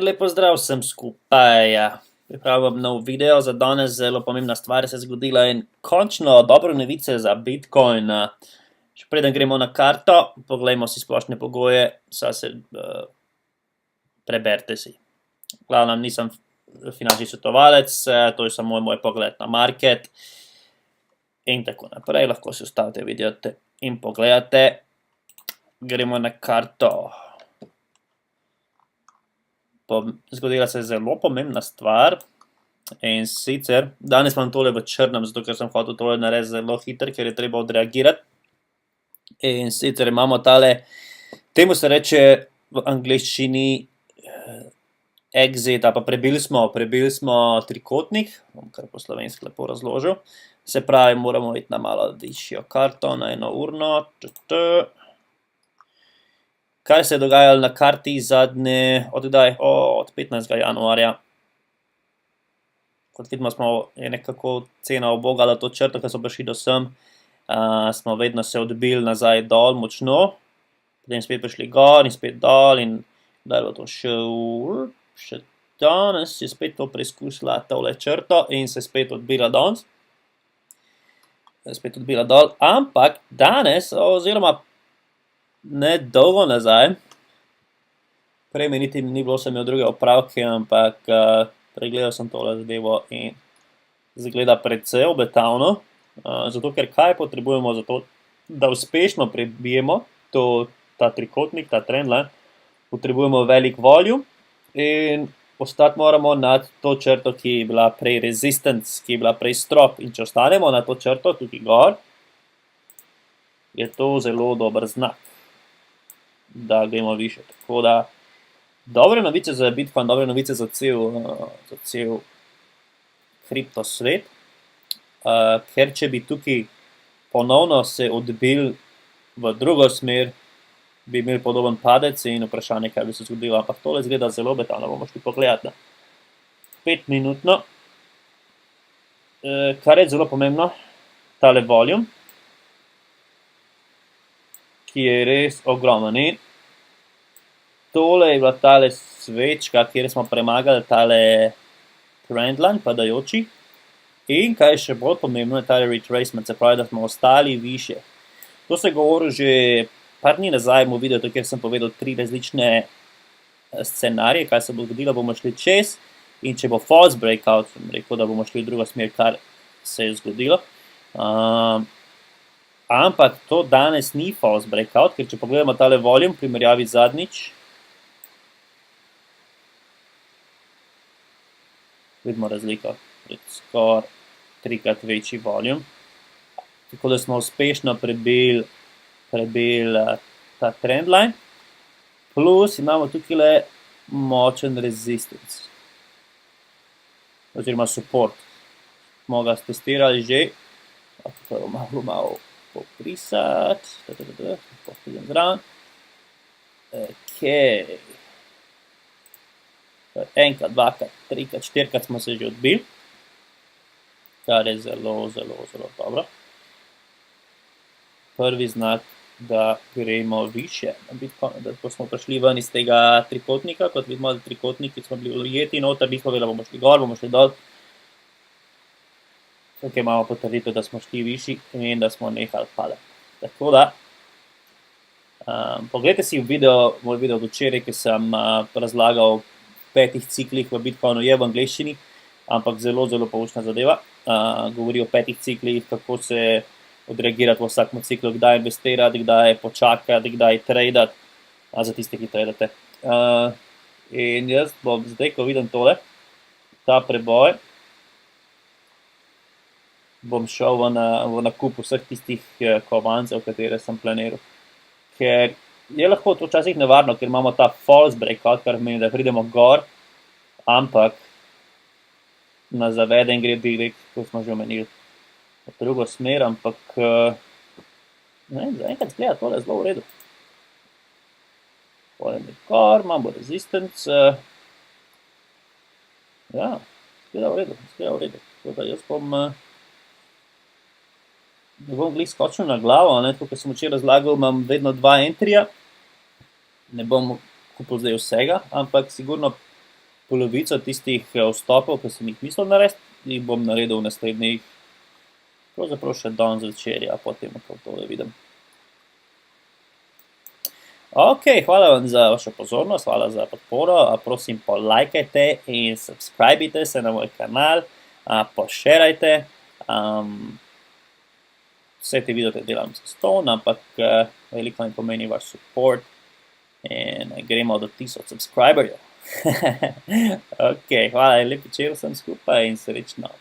Lep pozdrav vsem skupaj. Pripravljam nov video za danes, zelo pomembna stvar se je zgodila in končno dobre novice za Bitcoin. Še preden gremo na karto, poglejmo si splošne pogoje, preberite si. Glavno, nisem finančni svetovalec, to je samo moj pogled na market in tako naprej. Lahko si ustavite video in pogledate. Gremo na karto. Zgodila se je zelo pomembna stvar in sicer danes imam tole v črnem, zato ker sem hotel tole narediti zelo hitro, ker je treba odreagirati. In sicer imamo tale, temu se reče v angleščini exit, pa prebili smo trikotnik, bom kar po slovenski lepo razložil. Se pravi, moramo iti na malo višjo karto, na eno urno. Kaj se je dogajalo na karti zadnje, od 15. januarja. Kot vidimo, je nekako cena ubogala to črto, ko so prišli do sem. Smo vedno se odbili nazaj dol močno, potem spet prišli gor in spet dol in da je to še danes je spet to preizkusila tole črto in se spet odbila danes. Spet odbila dol, ampak danes, oziroma ne dolgo nazaj, prej mi niti ni bilo, sem imel druge opravke, ampak pregledal sem tole zadevo in izgleda precej obetavno, zato ker kaj potrebujemo za to, da uspešno prebijemo ta trikotnik, ta trendline, potrebujemo velik volume in ostati moramo nad to črto, ki je bila prej resistance, ki je bila prej strop, in če ostanemo na to črto tukaj gor, je to zelo dober znak, da gremo više. Tako da, dobre novice za Bitcoin, dobre novice za cel kripto svet, ker če bi tukaj ponovno se odbil v drugo smer, bi imeli podoben padec in vprašanje, kaj bi se zgodilo. Ampak tole izgleda zelo obetavno, bomo šli pogledati. 5 minutno, kar je zelo pomembno, tale volume, ki je res ogromen. In tole je bila tale svečka, kjer smo premagali tale trendline, padajoči. In kaj je še bolj pomembno, je tale retracement, se pravi, da smo ostali više. To se govori že par dni nazaj v videu, kjer sem povedal 3 različne scenarije, kaj se bo zgodilo, bomo šli čez. In če bo false breakout, sem rekel, da bomo šli v drugo smer, kar se je zgodilo. Ampak to danes ni false breakout, ker če pogledamo tale volume, primerjavi zadnjič, vidimo razliko, skoraj 3-krat večji volume. Tako da smo uspešno prebili ta trendline, plus imamo tukaj močen resistance, oziroma support. Smo ga testirali že, to je malo poprisati, popridem zraven. Enkrat, dvakrat, trikrat, 4-krat smo se že odbili, kar je zelo, zelo, zelo dobro. Prvi znak, da gremo više na Bitcoin, da ko smo prišli ven iz tega trikotnika, kot vidimo, da trikotniki smo bili ujeti noter, nismo vedeli, bomo šli gor, bomo šli dol. Tukaj imamo potrditev, da smo šli višji in da smo nehali padati. Tako da, pogledajte si moj video od včeraj, ki sem razlagal 5 ciklih v Bitcoinu, je v angleščini, ampak zelo, zelo poučna zadeva. Govori o 5 ciklih, kako se odreagirati v vsakem ciklu, kdaj investirati, kdaj počakati, kdaj tradati, za tiste, ki tradate. In jaz bom zdaj, ko vidim tole, ta preboj, bom šel v nakup vseh tistih kovancev, katere sem planiral. Ker je lahko to včasih nevarno, ker imamo ta false breakout, kar pomeni, da pridemo gor, ampak na zaveden gre direkt, kot smo že omenili, v drugo smer, ampak zaenkrat zgleda tole zelo v redu. Potem je gor, imamo resistance, ja, zgleda v redu. Tako da jaz ne bom glih skočil na glavo, tako kot sem včeraj razlagal, imam vedno 2 entryja, ne bom kupil zdaj vsega, ampak sigurno polovico tistih vstopov, ki sem jih mislil narediti, jih bom naredil v naslednjih, pravzaprav še danes zvečer, ja, potem, ko to vidim. Ok, hvala vam za vašo pozornost, hvala za podporo, prosim polajkajte in subscribite se na moj kanal, pošerajte, vse te videote delam za ston, ampak veliko mi pomeni vaš support in gremo do 1000 subscriberjev. Ok, hvala in lep večer vsem skupaj in srečno.